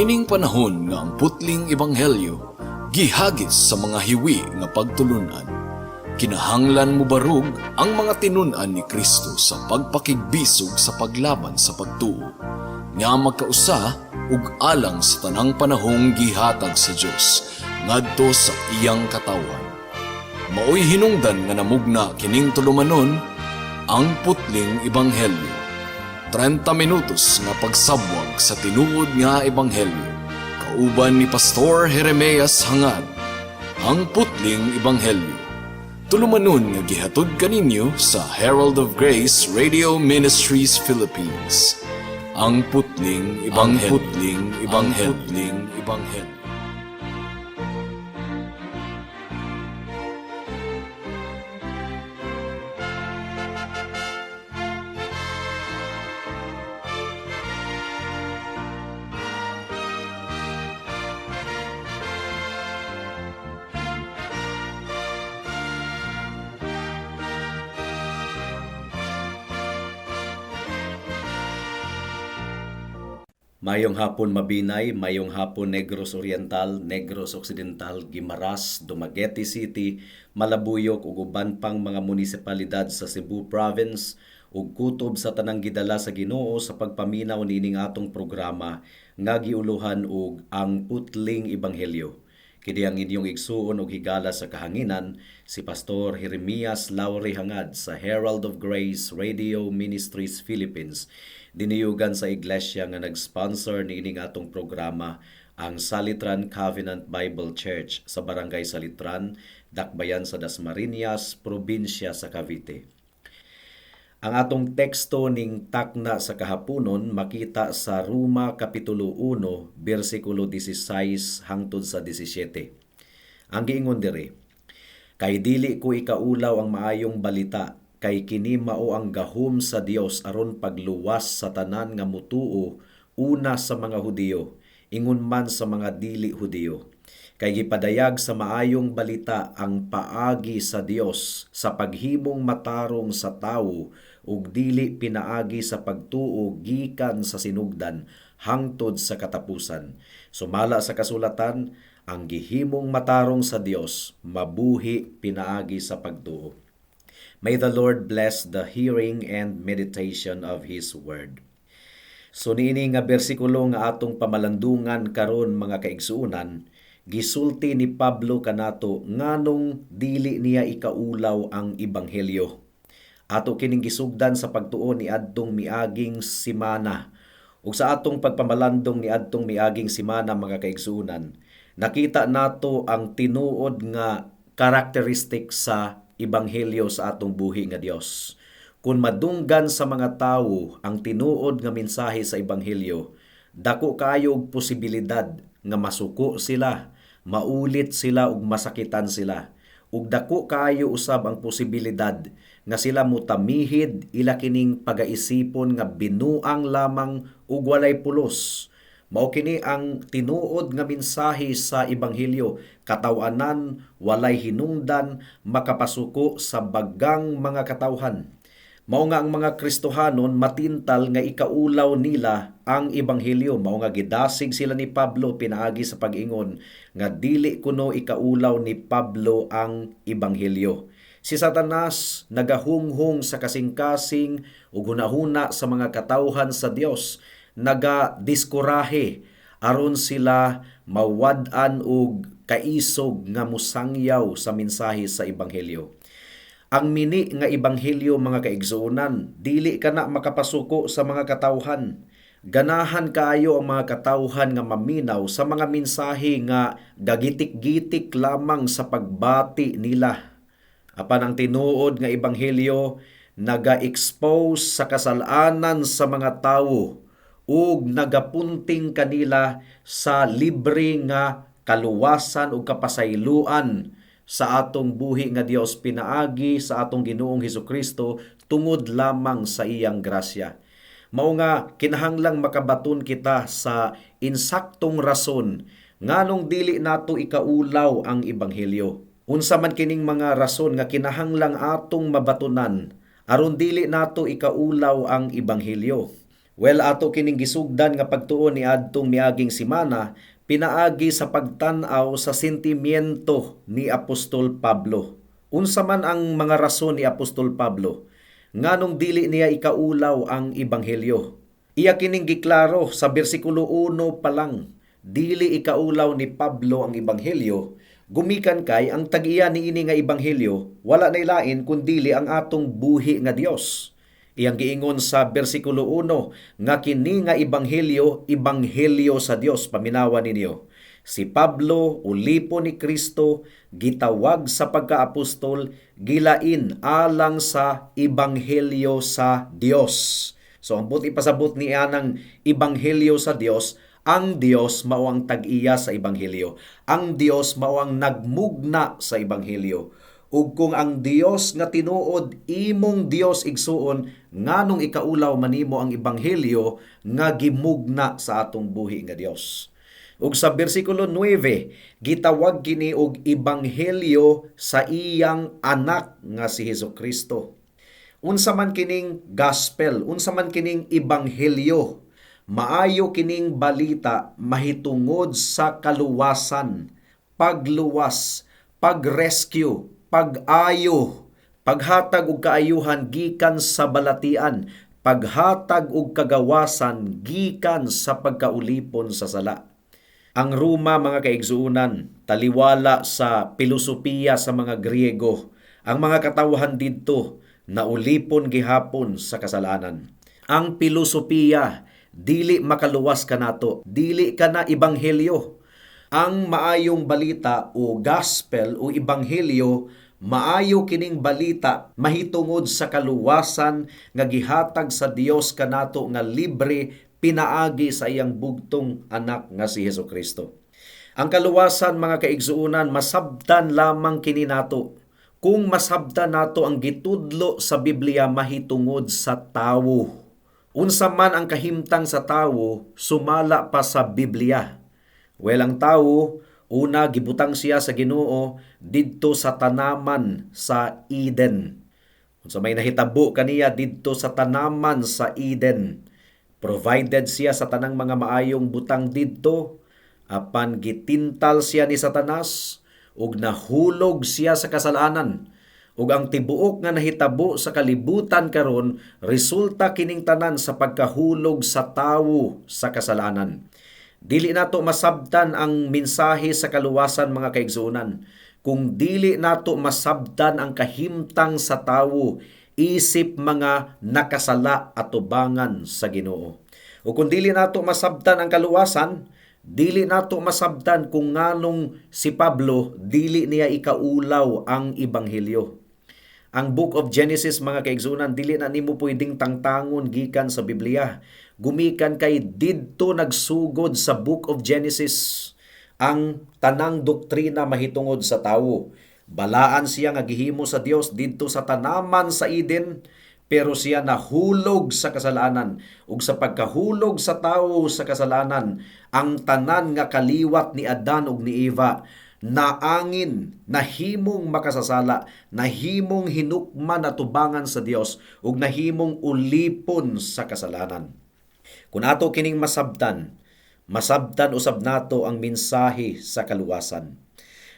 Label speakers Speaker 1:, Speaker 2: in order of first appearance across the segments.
Speaker 1: Niining panahon nga ang putling ebanghelyo gihagis sa mga hiwi nga pagtulunan. Kinahanglan mo barug ang mga tinun-an ni Kristo sa pagpakigbisog sa paglaban sa pagtuo, nga magkausa ug alang sa tanang panahong gihatag sa Dios ngadto sa iyang katawan. Maoy hinungdan nga namugna kining tulumanon ang putling ebanghelyo. 30 minutos nga pagsabwag sa tinuod nga ebanghelyo. Kauban ni Pastor Jeremias Hangad, ang putling ebanghelyo. Tulumanon nga gihatod kaninyo sa Herald of Grace Radio Ministries Philippines. Ang putling ebanghelyo.
Speaker 2: Mayong hapon Mabinay, mayong hapon Negros Oriental, Negros Occidental, Guimaras, Dumaguete City, Malabuyok ug uban pang mga munisipalidad sa Cebu Province ug kutob sa tanang gidala sa Ginoo sa pagpaminaw nining atong programa nga giuluhan og ang putling ebanghelyo. Kini ang inyong igsuon og higala sa kahanginan si Pastor Jeremias Lauri Hangad sa Herald of Grace Radio Ministries Philippines. Diniyugan sa iglesia nga nag-sponsor niining atong programa ang Salitran Covenant Bible Church sa Barangay Salitran, Dakbayan sa Dasmariñas, Probinsya sa Cavite. Ang atong teksto ning takna sa kahaponon makita sa Roma Kapitulo 1, versikulo 16 hangtod sa 17. Ang giingon diri, kay dili ko ikaulaw ang maayong balita, kay kini mao ang gahom sa Dios aron pagluwas sa tanan nga mutuo, una sa mga Hudiyo, ingon man sa mga dili Hudiyo. Kay gipadayag sa maayong balita ang paagi sa Dios sa paghimong matarong sa tawo ug dili pinaagi sa pagtuo gikan sa sinugdan hangtod sa katapusan. Sumala sa kasulatan, ang gihimong matarong sa Dios mabuhi pinaagi sa pagtuo. May the Lord bless the hearing and meditation of His Word. So niini nga bersikulo nga atong pamalandungan karon mga kaigsuunan, gisulti ni Pablo kanato nganong dili niya ikaulaw ang ebanghelyo. Ato kining gisugdan sa pagtuo ni adtong miaging simana. Ug sa atong pagpamalandong ni adtong miaging simana mga kaigsuunan, nakita nato ang tinuod nga karakteristik sa ebanghelyo sa atong buhi nga Dios. Kung madunggan sa mga tawo ang tinuod nga mensahe sa ebanghelyo, dako kayo og posibilidad nga masuko sila, maulit sila ug masakitan sila. Ug dako kayo usab ang posibilidad nga sila mutamihid ila kining pagaisipon nga binuang lamang ug walay pulos. Mao kini ang tinuod nga mensahe sa ebanghelyo, katawanan, walay hinungdan, makapasuko sa bagang mga katawhan. Mao nga ang mga Kristohanon matintal nga ikaulaw nila ang ebanghelyo. Mao nga gidasig sila ni Pablo pinaagi sa pag-ingon nga dili kuno ikaulaw ni Pablo ang ebanghelyo. Si Satanas nagahunghong sa kasing-kasing ug hunahuna sa mga katawhan sa Dios, naga-diskurahe aron sila mawad-an og kaisog nga musangyaw sa mensahe sa ebanghelyo. Ang mini nga ebanghelyo mga kaigsuonan, dili kana makapasuko sa mga katawhan. Ganahan kaayo ang mga katawhan nga maminaw sa mga mensahe nga gagitik-gitik lamang sa pagbati nila. Apan ang tinuod nga ebanghelyo naga-expose sa kasalanan sa mga tawo ug nagapunting kanila sa libre nga kaluwasan ug kapasayloan sa atong buhi nga Dios pinaagi sa atong Ginoong Hesukristo tungod lamang sa iyang grasya. Mao nga kinahanglang makabaton kita sa insaktong rason nganong dili nato ikaulaw ang ebanghelyo. Unsa man kining mga rason nga kinahanglang atong mabatunan aron dili nato ikaulaw ang ebanghelyo. Well, ato kining gisugdan nga pagtuon ni adtong miaging semana pinaagi sa pagtan-aw sa sentimiento ni Apostol Pablo. Unsa man ang mga rason ni Apostol Pablo nganong dili niya ikaulaw ang ebanghelyo. Iya kining giklaro sa bersikulo 1 pa lang. Dili ikaulaw ni Pablo ang ebanghelyo, gumikan kay ang tag-iya niini nga ebanghelyo wala nay lain kundili ang atong buhi nga Dios. Iyang giingon sa bersikulo 1 nga kini nga ebanghelyo, ebanghelyo sa Dios, paminawa ninyo. Si Pablo, ulipo ni Kristo, gitawag sa pagkaapostol, gilain alang sa ebanghelyo sa Dios. So ang buti pasabot niya ng ebanghelyo sa Dios, ang Dios mao ang tag-iya sa ebanghelyo. Ang Dios mao ang nagmugna sa ebanghelyo. Ug kung ang Dios nga tinuod imong Dios igsuon, nganong ikaulaw manimo ang ebanghelyo nga gimugna sa atong buhi nga Dios. Ug sa bersikulo 9, gitawag kini og ebanghelyo sa iyang anak nga si Hesukristo. Unsa man kining gospel, unsa man kining ebanghelyo, maayo kining balita mahitungod sa kaluwasan, pagluwas, pag-rescue, pag-ayo, paghatag og kaayuhan gikan sa balatian, paghatag og kagawasan gikan sa pagkaulipon sa sala. Ang Roma, mga kaigsuunan, taliwala sa pilosopiya sa mga Griego. Ang mga katawhan didto naulipon gihapon sa kasalanan. Ang pilosopiya dili makaluwas kanato, dili kana ebanghelyo. Ang maayong balita o gospel o ebanghelyo, maayo kining balita mahitungod sa kaluwasan nga gihatag sa Dios kanato nga libre pinaagi sa iyang bugtong anak nga si Hesukristo. Ang kaluwasan, mga kaigsuunan, masabtan lamang kini nato kung masabtan nato ang gitudlo sa Biblia mahitungod sa tawo. Unsa man ang kahimtang sa tawo, sumala pa sa Biblia. Well, ang tawo, una gibutang siya sa Ginoo didto sa tanaman sa Eden. Unsa may nahitabo kaniya didto sa tanaman sa Eden, provided siya sa tanang mga maayong butang didto, apan gitintal siya ni Satanas, ug nahulog siya sa kasalanan. Ug ang tibuok nga nahitabo sa kalibutan karon, resulta kining tanan sa pagkahulog sa tawo sa kasalanan. Dili nato masabtan ang mensahe sa kaluwasan, mga kaigsuunan, kung dili nato masabtan ang kahimtang sa tawo isip mga nakasala at tubangan sa Ginoo. O kung dili nato masabtan ang kaluwasan, dili nato masabtan kung nganong si Pablo dili niya ikaulaw ang ebanghelyo. Ang Book of Genesis, mga kaigsunan, dili na nimo pwedeng tangtangon gikan sa Biblia. Gumikan kay didto nagsugod sa Book of Genesis ang tanang doktrina mahitungod sa tawo. Balaan siya nga gihimo sa Dios didto sa tanaman sa Eden, pero siya nahulog sa kasalanan. Ug sa pagkahulog sa tawo sa kasalanan, ang tanan nga kaliwat ni Adan ug ni Eva naangin, nahimong makasasala, nahimong hinukman at tubangan sa Dios, ug nahimong ulipon sa kasalanan. Kung ato kining masabtan usab nato ang mensahe sa kaluwasan.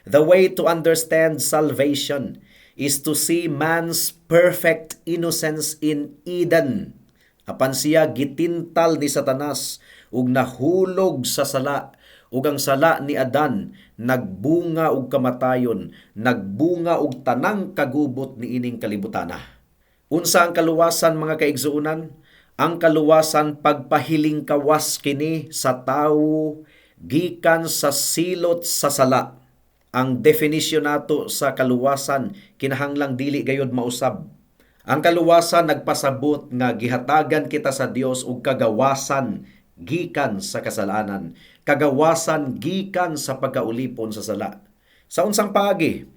Speaker 2: The way to understand salvation is to see man's perfect innocence in Eden. Apan siya gitintal ni Satanas ug nahulog sa sala, ug ang sala ni Adan nagbunga og kamatayon, nagbunga og tanang kagubot ni ining kalibutana. Unsa ang kaluwasan, mga kaigsuunan? Ang kaluwasan pagpahiling kawas kini sa tawo gikan sa silot sa sala. Ang definisyon nato sa kaluwasan kinahanglang dili gayud mausab. Ang kaluwasan nagpasabot nga gihatagan kita sa Dios og kagawasan gikan sa kasalanan, kagawasan gikan sa pagkaulipon sa sala. Sa unsang paagi,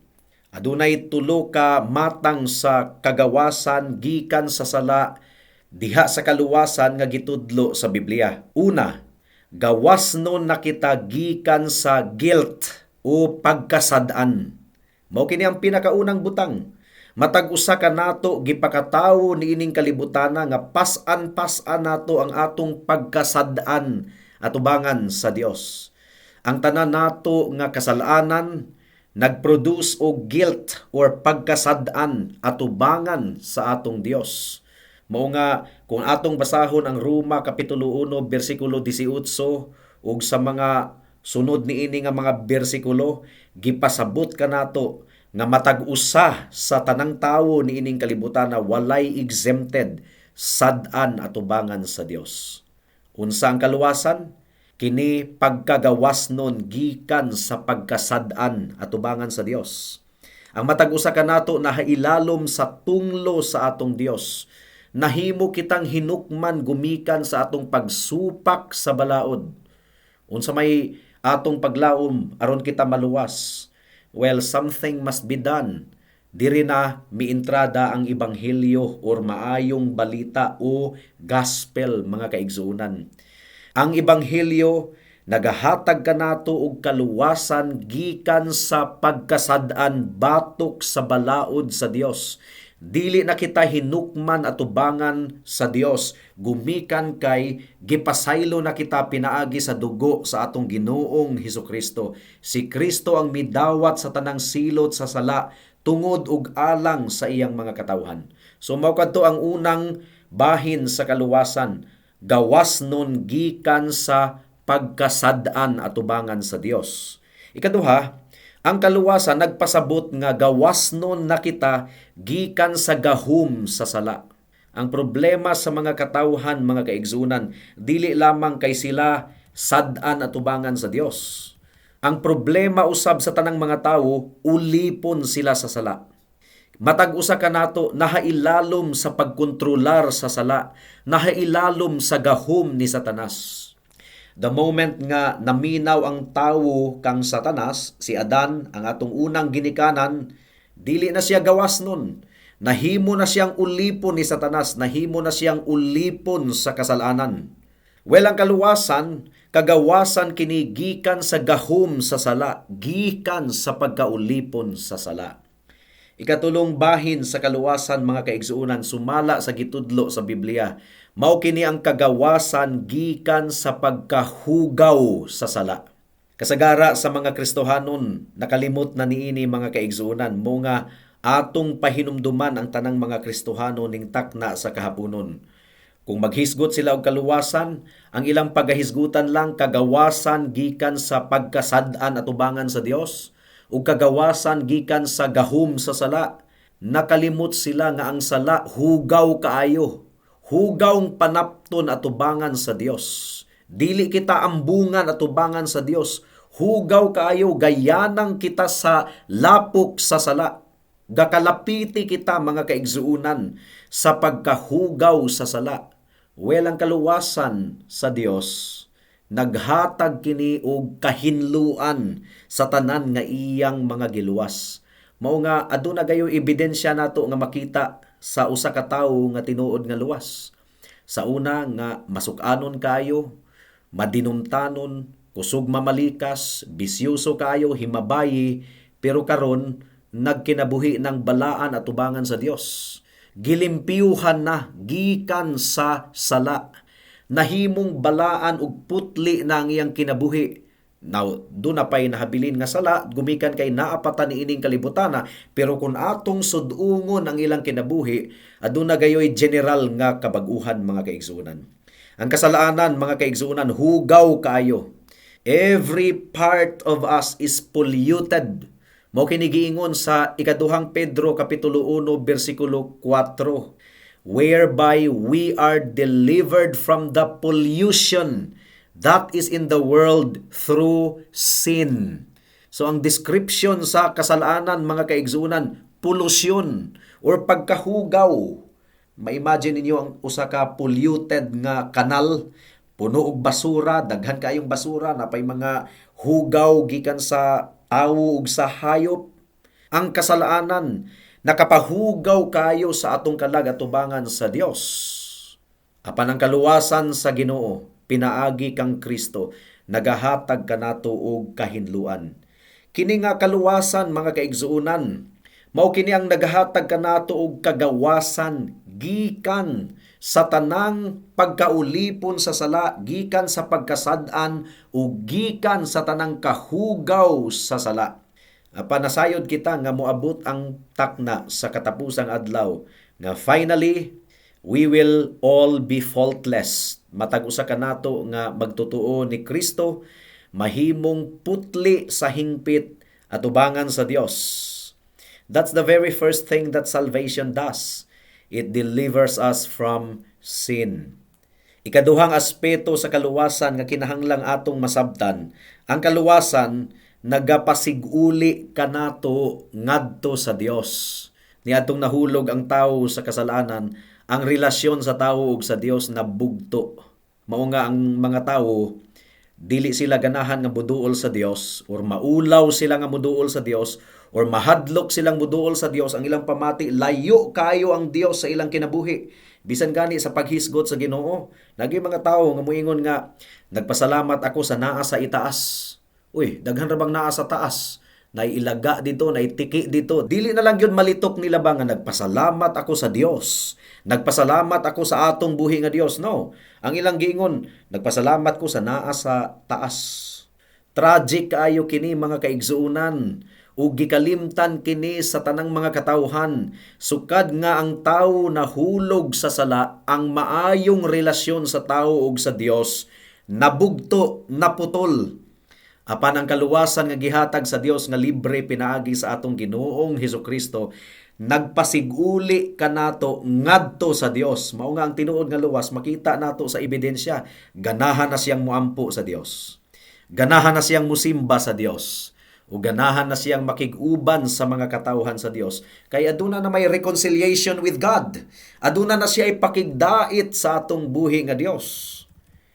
Speaker 2: adunay tulo ka matang sa kagawasan gikan sa sala diha sa kaluwasan nga gitudlo sa Biblia. Una, gawasnon na kita gikan sa guilt o pagkasad-an. Mao kini ang pinakaunang butang. Matag usa ka nato gipakatawo niining kalibutana nga pas-an nato ang atong pagkasad-an atubangan sa Dios. Ang tanan nato nga kasalanan nagproduce og guilt or pagkasad-an atubangan sa atong Dios. Mao nga kung atong basahon ang Roma kapitulo 1 bersikulo 18 ug sa mga sunod niini nga mga bersikulo, gipasabot ka nato nga matag usa sa tanang tawo niining kalibutan na walay exempted sad-an atubangan sa Dios. Unsa ang kaluwasan? Kini pagkagawas nun gikan sa pagkasad-an atubangan sa Dios. Ang matag usa ka nato nahailalom sa tunglo sa atong Dios. Nahimo kitang hinukman gumikan sa atong pagsupak sa balaod. Unsa may atong paglaom aron kita maluwas? Well, something must be done. Diri na mientrada ang ebanghelyo or maayong balita o gospel mga kaigsuonan. Ang ebanghelyo nagahatag kanato og kaluwasan gikan sa pagkasad-an batok sa balaod sa Dios. Dili na kita hinukman atubangan sa Dios, gumikan kay gipasaylo na kita pinaagi sa dugo sa atong Ginoong Hesukristo. Si Kristo ang midawat sa tanang silot sa sala tungod ug alang sa iyang mga katawhan. So mao kadto ang unang bahin sa kaluwasan, gawas nun gikan sa pagkasad-an atubangan sa Dios. Ikaduha, ang kaluwasan nagpasabot nga gawas nun na kita gikan sa gahum sa sala. Ang problema sa mga katawhan, mga kaigsunan, dili lamang kay sila sad-an atubangan sa Dios. Ang problema usab sa tanang mga tawo, ulipon sila sa sala. Matag usa ka nato nahailalom sa pagkontrolar sa sala, nahailalom sa gahum ni Satanas. The moment nga naminaw ang tawo kang Satanas, si Adan, ang atong unang ginikanan, dili na siya gawas nun. Nahimo na siyang ulipon ni Satanas, nahimo na siyang ulipon sa kasalanan. Well, ang kaluwasan, kagawasan kini gikan sa gahum sa sala, gikan sa pagkaulipon sa sala. Ikatulong bahin sa kaluwasan mga kaigsuonan sumala sa gitudlo sa Biblia. Mao kini ang kagawasan gikan sa pagkahugaw sa sala. Kasagara sa mga Kristohanon nakalimot na niini mga kaigsuonan mo nga atong pahinumduman ang tanang mga Kristohano ning takna sa kahaponon. Kung maghisgot sila og kaluwasan, ang ilang pagahisgutan lang kagawasan gikan sa pagkasad-an atubangan sa Dios ug kagawasan gikan sa gahum sa sala. Nakalimot sila nga ang sala hugaw kaayo, hugawng panapton atubangan sa Dios. Dili kita ambungan atubangan sa Dios, hugaw kaayo, gayanang kita sa lapok sa sala. Gakalapiti kita mga kaigsuunan sa pagkahugaw sa sala. Well, ang kaluwasan sa Dios naghatag kini og kahinluan sa tanan nga iyang mga giluwas. Mao nga aduna gayo ebidensya nato nga makita sa usa ka tawo nga tinuod nga luwas. Sa una nga masuk-anon kayo, madinumtanon, kusog mamalikas, bisyoso kayo, himabayi, pero karon nagkinabuhi ng balaan at tubangan sa Dios. Gilimpiyuhan na gikan sa sala. Nahimong balaan ug putli na ang iyang kinabuhi. Now, doon na pa'y nahabilin nga sala, gumikan kay naapatan ni ining kalibutana, pero kung atong sudungon ang ilang kinabuhi, aduna gayoy general nga kabaguhan mga kaigsuunan. Ang kasalaanan mga kaigsuunan, hugaw kayo. Every part of us is polluted. Mao kini giingon sa ikaduhang Pedro kapitulo 1 bersikulo 4, whereby we are delivered from the pollution that is in the world through sin. So ang description sa kasalanan mga kaigsuunan, pollution or pagkahugaw. Ma-imagine ninyo ang usa ka polluted nga kanal, puno og basura, daghan kayong basura, napay mga hugaw gikan sa tawo ug sa hayop. Ang kasalanan nakapahugaw kayo sa atong kalag-atubangan sa Dios. Apan ang kaluwasan sa Ginoo, pinaagi kang Kristo, nagahatag kanato og kahinluan. Kini nga kaluwasan mga kaigsuunan, Mao kini ang nagahatag kanato og kagawasan gikan sa tanang pagkaulipon sa sala, gikan sa pagkasad-an ug gikan sa tanang kahugaw sa sala. Panasayod kita nga moabot ang takna sa katapusang adlaw nga finally we will all be faultless. Matag usa kanato nga magtotoo ni Kristo, mahimong putli sa hingpit at ubangan sa Dios. That's the very first thing that salvation does. It delivers us from sin. Ikaduhang aspeto sa kaluwasan nga kinahanglang atong masabtan, ang kaluwasan nagapasiguli kanato ngadto sa Dios. Niadtong nahulog ang tawo sa kasalanan, ang relasyon sa tawo ug sa Dios nabugto. Mao nga ang mga tawo dili sila ganahan nga muduol sa Dios or maulaw sila nga muduol sa Dios or mahadlok silang muduol sa Dios. Ang ilang pamati, layo kayo ang Dios sa ilang kinabuhi. Bisan gani sa paghisgot sa Ginoo. Naging mga tao nga muingon nga, nagpasalamat ako sa naa sa itaas. Uy, daghan ra bang naa sa taas? Nailaga dito, naitiki dito. Dili na lang yun malitok nila ba nga nagpasalamat ako sa Dios. Nagpasalamat ako sa atong buhi nga Dios. No. Ang ilang giingon, nagpasalamat ko sa naa sa taas. Tragic kaayo kini mga kaigsuunan. Ug gikalimtan kini sa tanang mga katawhan. Sukad nga ang tawo nahulog sa sala, ang maayong relasyon sa tawo ug sa Dios nabugto, naputol. Apan ang kaluwasan nga gihatag sa Dios nga libre pinaagi sa atong Ginoong Hesukristo, nagpasiguli kanato ngadto sa Dios. Mao nga ang tinuod nga luwas, makita nato sa ebidensya, ganahan na siyang muampo sa Dios. Ganahan na siyang musimba sa Dios. O ganahan na siyang makig-uban sa mga katawhan sa Dios. Kay aduna na may reconciliation with God. Aduna na siya ipakigdait sa atong buhi nga Dios.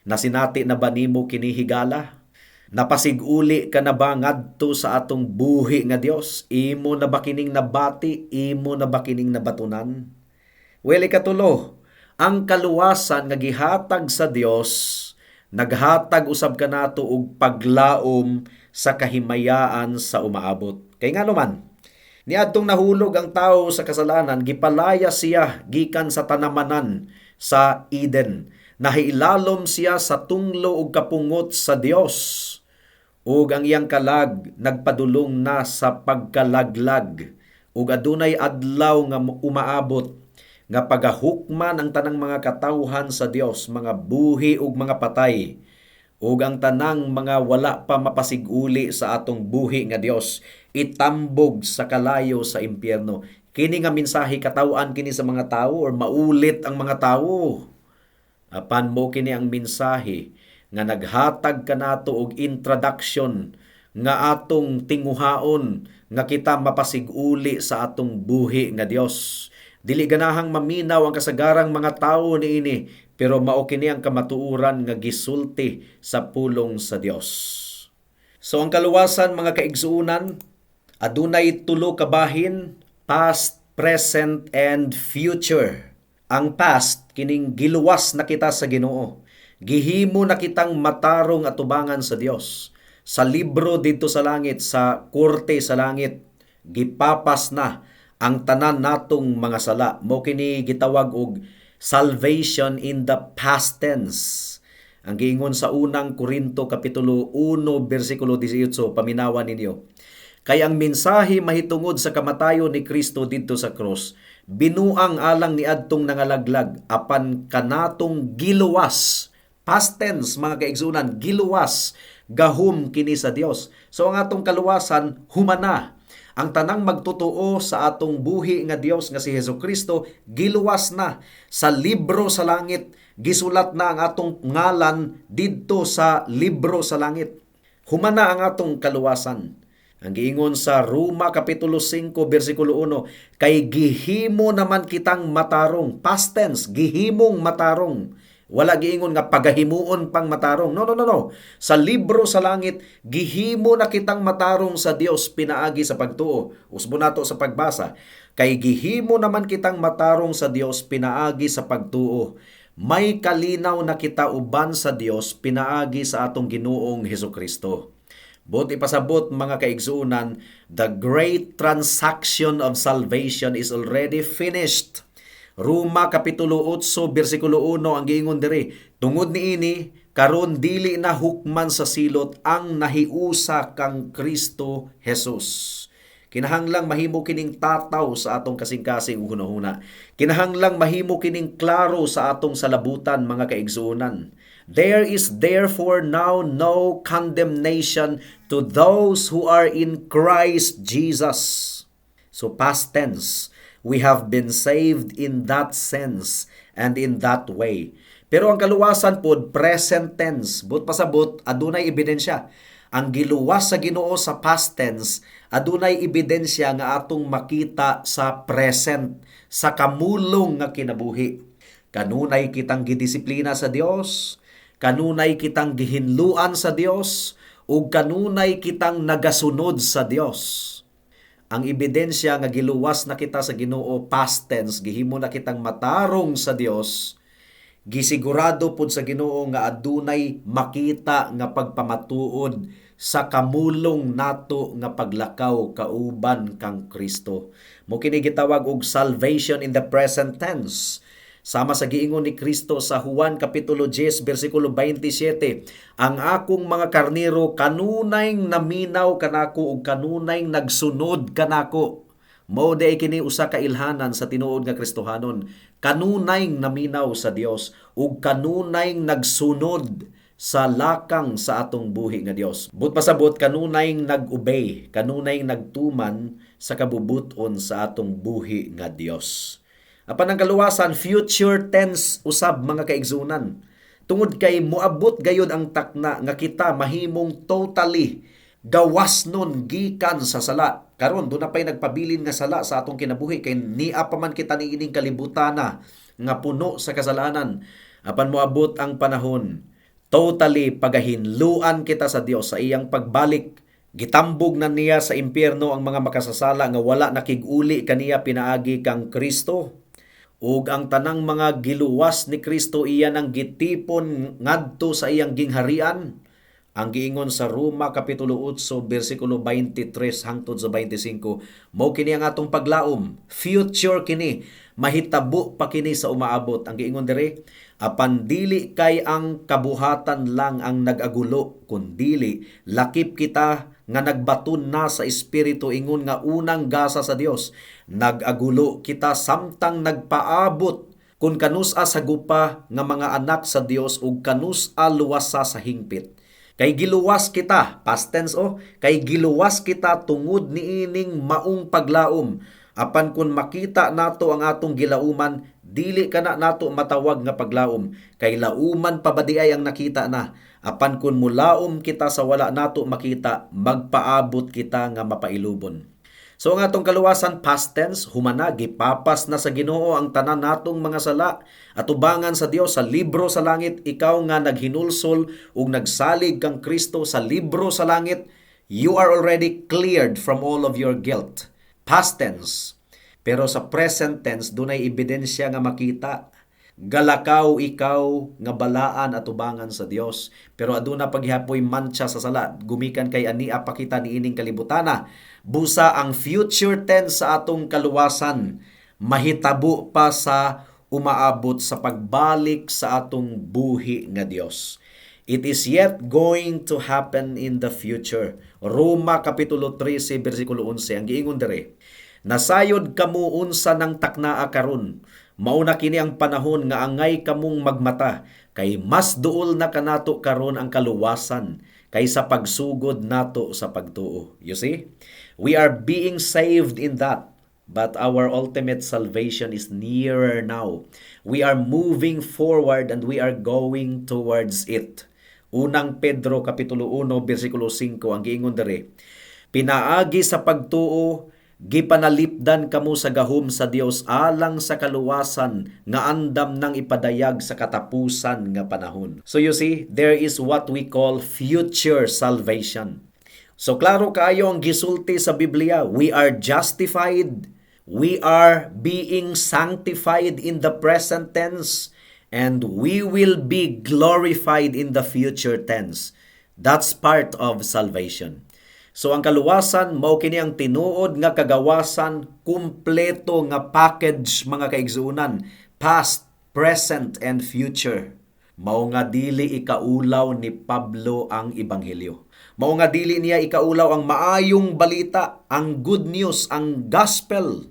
Speaker 2: Nasinati na ba nimo kini higala? Napasiguli ka na ba ngadto sa atong buhi nga Dios? Imo na ba kining nabati? Imo na ba kining nabatunan? Well, ikatulo, ang kaluwasan nga gihatag sa Dios, naghatag usab kanato og paglaom sa kahimayaan sa umaabot. Kay nga naman, niadtong nahulog ang tawo sa kasalanan, gipalaya siya gikan sa tanamanan sa Eden. Nahiilalom siya sa tunglo ug kapungot sa Dios. Ug ang iyang kalag nagpadulong na sa pagkalaglag. Ug adunay adlaw nga umaabot nga pagahukman ang tanang mga katawhan sa Dios, mga buhi ug mga patay. Ug ang tanang mga wala pa mapasiguli sa atong buhi nga Dios, itambog sa kalayo sa impyerno. Kini nga mensahe kataw-an kini sa mga tawo or maulit ang mga tawo. Apan mo kini ang mensahe nga naghatag kanato og introduction nga atong tinguhaon nga kita mapasiguli sa atong buhi nga Dios. Dili ganahang maminaw ang kasagarang mga tawo niini, pero mao kini ang kamatuoran nga gisulti sa pulong sa Dios. So ang kaluwasan mga kaigsuunan, adunay tulo ka bahin, past, present, and future. Ang past, kining giluwas na kita sa Ginoo. Gihimo na kitang matarong at tubangan sa Dios. Sa libro dito sa langit, sa korte sa langit, gipapas na ang tanan natong mga sala. Mo kini gitawag og salvation in the past tense. Ang giingon sa unang Korinto kapitulo 1 bersikulo 18, paminawan ninyo. Kay ang mensahe mahitungod sa kamatayon ni Kristo didto sa cross, binuang alang niadtong nangalaglag apan kanatong giluwas. Past tense mga kaigsunan, giluwas gahum kini sa Dios. So ang atong kaluwasan humana. Ang tanang magtotoo sa atong buhi nga Dios nga si Hesukristo giluwas na sa libro sa langit. Gisulat na ang atong ngalan didto sa libro sa langit. Humana ang atong kaluwasan. Ang giingon sa Roma kapitulo 5 bersikulo 1, kay gihimo naman kitang matarong. Past tense, gihimong matarong. Wala giingon nga pagahimuon pang matarong. No. Sa libro sa langit, gihimo na kitang matarong sa Dios pinaagi sa pagtuo. Usbo nato sa pagbasa. Kay gihimo naman kitang matarong sa Dios pinaagi sa pagtuo. May kalinaw na kita uban sa Dios pinaagi sa atong Ginoong Hesukristo. But ipasabot mga kaigsuunan, the great transaction of salvation is already finished. Roma Kapitulo 8, versikulo 1 ang giingon diri, tungod niini, karon dili na hukman sa silot ang nahiusa kang Kristo Jesus. Kinahanglang mahimo kining tataw sa atong kasing-kasing hunahuna. Kinahanglang mahimo kining klaro sa atong salabutan mga kaigsuonan. There is therefore now no condemnation to those who are in Christ Jesus. So past tense, we have been saved in that sense and in that way. Pero ang kaluwasan pod present tense, but pasabot adunay ebidensya. Ang giluwas sa Ginoo sa past tense, adunay ebidensya nga atong makita sa present, sa kamulong nga kinabuhi. Kanunay kitang gidisiplina sa Dios, kanunay kitang gihinluan sa Dios, ug kanunay kitang nagasunod sa Dios. Ang ebidensya nga giluwas na kita sa Ginoo past tense, gihimo na kitang matarong sa Dios, gisigurado pud sa Ginoo nga adunay makita nga pagpamatuod sa kamulong nato nga paglakaw kauban kang Kristo. Mo kini gitawag og salvation in the present tense. Sama sa giingon ni Kristo sa Juan Kapitulo 10, versikulo 27, ang akong mga karnero kanunay naminaw kanako ug kanunay nagsunod kanako. Mao day kini usa ka ilhanan sa tinuod nga Kristohanon. Kanunay naminaw sa Dios ug kanunay nagsunod sa lakang sa atong buhi nga Dios. But pasabot kanunay nag-obey, kanunay nagtuman sa kabubuton sa atong buhi nga Dios. Apan ang kaluwasan, future tense usab mga kaigsunan. Tungod kay moabot gayud ang takna nga kita mahimong totally gawas nun gikan sa sala. Karon doon na pa'y nagpabilin nga sala sa atong kinabuhi kay niya pa man kita niining kalibutana nga puno sa kasalanan. Apan moabot ang panahon, totally pagahinluan kita sa Dios sa iyang pagbalik. Gitambog na niya sa impyerno ang mga makasasala nga wala nakig-uli kaniya pinaagi kang Kristo. Ug ang tanang mga giluwas ni Kristo iyan ang gitipon ngadto sa iyang gingharian. Ang giingon sa Roma Kapitulo 8, versikulo 23 hangtod sa 25, mao kini ang atong paglaom. Future kini, mahitabo pa kini sa umaabot. Ang giingon diri, apan dili kay ang kabuhatan lang ang nag-agulo, kundili lakip kita nga nagbaton na sa espiritu ingon nga unang gasa sa Dios. Nag-agulo kita samtang nagpaabot kun kanus-a sa gupa nga mga anak sa Dios ug kanus-a luwasa sa hingpit. Kay giluwas kita, past tense kay giluwas kita tungod niining maong paglaom. Apan kun makita nato ang atong gilauman, dili kana nato matawag nga paglaom, kay lauman pa ba di ay ang nakita na. Apan kun mulaom kita sa wala nato makita, magpaabot kita nga mapailubon. So ang atong kaluwasan past tense, humana gipapas na sa Ginoo ang tanan natong mga sala, atubangan sa Dios sa libro sa langit. Ikaw nga naghinulsol ug nagsalig kang Kristo sa libro sa langit, you are already cleared from all of your guilt. Past tense. Pero sa present tense, dunay ebidensya nga makita. Galakaw ikaw nga balaan at ubangan sa Dios, pero aduna paghihapoy mancha sa sala, gumikan kay ania pa kita niining kalibutana. Busa ang future tense sa atong kaluwasan, mahitabo pa sa umaabot sa pagbalik sa atong buhi nga Dios. It is yet going to happen in the future. Roma Kapitulo 13, versikulo 11, ang giingon dere, nasayod kamo unsa ng taknaa karon, mauna kini ang panahon nga angay kamong magmata, kay mas duol na kanato karon ang kaluwasan kaysa pagsugod nato sa pagtuo. You see? We are being saved in that, but our ultimate salvation is nearer now. We are moving forward and we are going towards it. Unang Pedro Kapitulo 1, versikulo 5, ang giingon dere, pinaagi sa pagtuo, gipanalipdan kamo sa gahom sa Dios alang sa kaluwasan nga andam nang ipadayag sa katapusan nga panahon. So you see, there is what we call future salvation. So klaro kaayo ang gisulti sa Biblia, we are justified, we are being sanctified in the present tense, and we will be glorified in the future tense. That's part of salvation. So ang kaluwasan mao kini ang tinuod nga kagawasan, kumpleto nga package mga kaigsuonan, past, present and future. Mao nga dili ikaulaw ni Pablo ang ebanghelyo. Mao nga dili niya ikaulaw ang maayong balita, ang good news, ang gospel.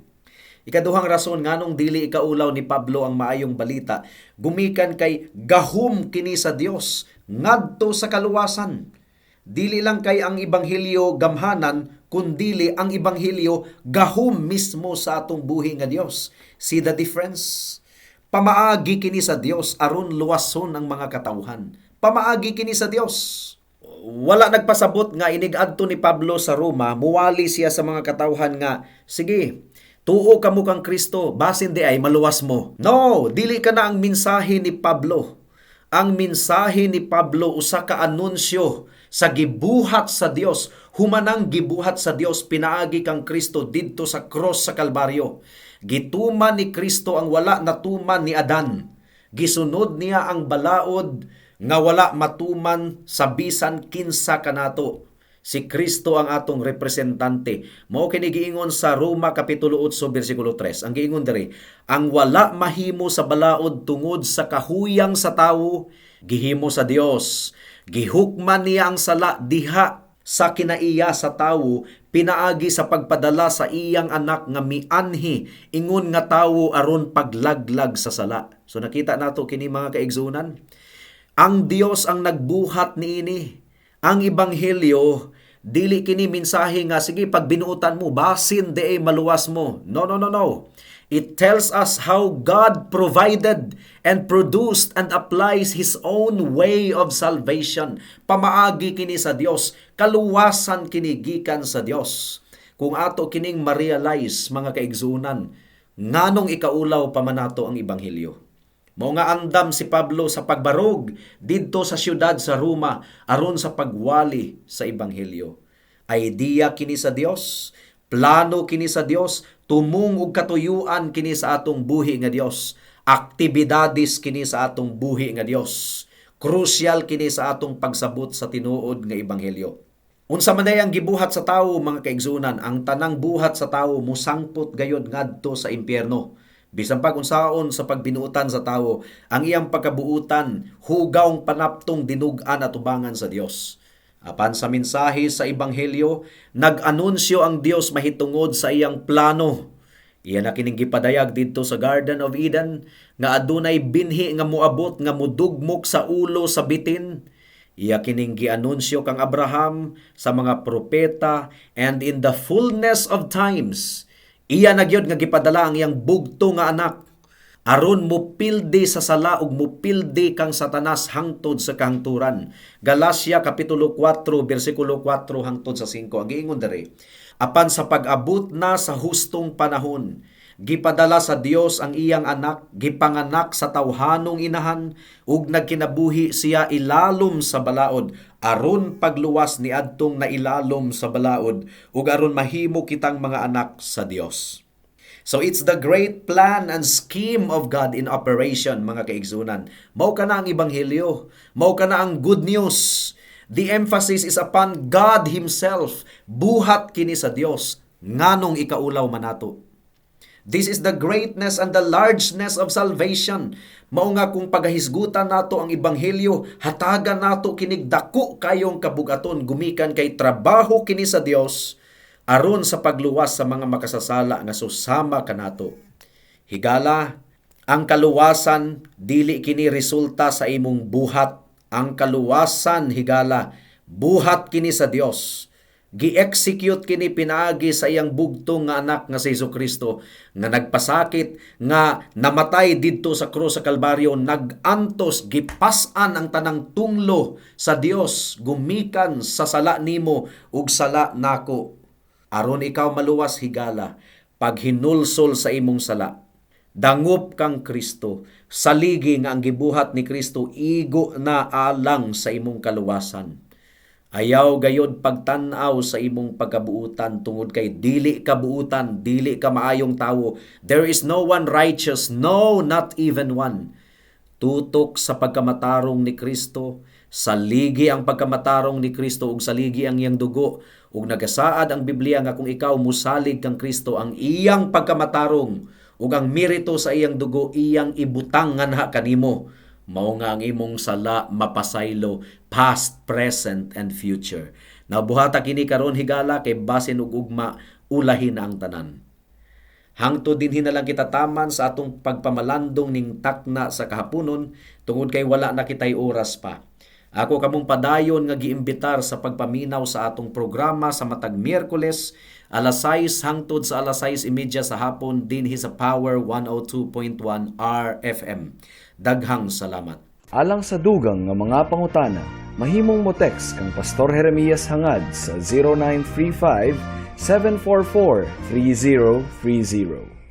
Speaker 2: Ikaduhang rason nganong dili ikaulaw ni Pablo ang maayong balita, gumikan kay gahom kini sa Dios ngadto sa kaluwasan. Dili lang kay ang ebanghelyo gamhanan, kundili ang ebanghelyo gahom mismo sa atong buhi nga Dios. See the difference? Pamaagi kini sa Dios aron luwason ang mga katawhan. Pamaagi kini sa Dios. Wala nagpasabot nga inig-adto ni Pablo sa Roma, muwali siya sa mga katawhan nga, sige, tuo ka mo kang Kristo, basin di ay maluwas mo. No, dili ka na ang mensahe ni Pablo. Ang mensahe ni Pablo usa ka anunsyo sa gibuhat sa Dios, humanang gibuhat sa Dios, pinaagi kang Kristo didto sa cross sa Kalbaryo. Gituman ni Kristo ang wala natuman ni Adan. Gisunod niya ang balaod nga wala matuman sa bisan kinsa kanato. Si Kristo ang atong representante. Mao kini giingon sa Roma kapitulo 8 bersikulo 3. Ang giingon diri, ang wala mahimo sa balaod tungod sa kahuyang sa tawo, gihimo sa Dios. Gihukman niya ang sala diha sa kinaiya sa tawo, pinaagi sa pagpadala sa iyang anak nga mianhi ingon nga tawo aron paglaglag sa sala. So nakita nato kini mga kaigsunan, ang Dios ang nagbuhat niini. Ang ebanghelyo dili kini mensahe nga sige pag binuotan mo basin di ay maluwas mo. No. It tells us how God provided and produced and applies His own way of salvation. Pamaagi kini sa Dios, kaluwasan kini gikan sa Dios. Kung ato kining ma-realize mga kaigsunan, nganong ikaulaw pa man nato ang ebanghelyo. Mao nga andam si Pablo sa pagbarog didto sa siyudad sa Roma aron sa pagwali sa ebanghelyo. Idea kini sa Dios, plano kini sa Dios, tumong og katuyuan kini sa atong buhi nga Dios, aktibidades kini sa atong buhi nga Dios. Crucial kini sa atong pagsabot sa tinuod nga ebanghelyo. Unsa man ang gibuhat sa tawo mga kaigsunan, ang tanang buhat sa tawo musangpot gayod ngadto sa impyerno. Bisan pag unsaon sa pagbinuutan sa tawo, ang iyang pagkabuutan hugawng panaptong dinug-an at tubangan sa Dios. Apan sa mensahe sa ebanghelyo, nag-anunsyo ang Dios mahitungod sa iyang plano. Iyan na kining gipadayag didto sa Garden of Eden nga adunay binhi nga moabot nga mudugmok sa ulo sa bitin. Iya kining gianunsyo kang Abraham sa mga propeta, and in the fullness of times iya nagyod nga gipadala ang iyang bugto nga anak aron mupildi sa sala ug mupildi kang Satanas hangtod sa kahangturan. Galacia kapitulo 4 bersikulo 4 hangtod sa 5. Ang giingon diri, apan sa pag-abot na sa hustong panahon, gipadala sa Dios ang iyang anak, gipanganak sa tawhanong inahan, ug nagkinabuhi siya ilalom sa balaod, aron pagluwas ni adtong nailalom sa balaod, ug aron mahimo kitang mga anak sa Dios. So it's the great plan and scheme of God in operation mga kaigsunan. Mao kana ang ebanghelyo, mao kana ang good news. The emphasis is upon God Himself. Buhat kini sa Dios, nganong ikaulaw man nato. This is the greatness and the largeness of salvation. Mao nga kung pagahisgutan nato ang ebanghelyo, hatagan nato kinig dako kayong kabugaton gumikan kay trabaho kini sa Dios aron sa pagluwas sa mga makasasala nga susama kanato. Higala, ang kaluwasan dili kini resulta sa imong buhat. Ang kaluwasan higala buhat kini sa Dios. Gi-execute kini pinaagi sa iyang bugtong nga anak nga si Jesucristo nga nagpasakit, nga namatay didto sa krus sa Kalbaryo, nagantos, gipasan ang tanang tunglo sa Dios, gumikan sa sala nimo ug sala nako. Aron ikaw maluwas higala, pag hinulsol sa imong sala, dangop kang Kristo, saligi nga ang gibuhat ni Kristo igo na alang sa imong kaluwasan. Ayaw gayod pagtan-aw sa imong pagkabuutan tungod kay dili ka buutan, dili ka maayong tawo. There is no one righteous, no, not even one. Tutok sa pagkamatarong ni Kristo, Saligi ang pagkamatarong ni Kristo ug saligi ang iyang dugo ug nagasaad ang Biblia nga kung ikaw musalig kang Kristo ang iyang pagkamatarong ug ang merito sa iyang dugo iyang ibutang nganha kanimo. Mao nga ang imong sala mapasaylo past, present and future. Nabuhata kini karon higala kay basin ug ugma ulahin ang tanan. Hangtod dinhi na lang kita taman sa atong pagpamalandong ning takna sa kahaponon tungod kay wala na kitay oras pa. Ako kamong padayon nga giimbitar sa pagpaminaw sa atong programa sa matag Miyerkules, alas 6 hangtod sa alas 6:30 sa hapon dinhi sa Power 102.1 RFM. Daghang salamat.
Speaker 3: Alang sa dugang nga mga pangutana, mahimong mo text kang Pastor Jeremias hangad sa 0935 744 3030.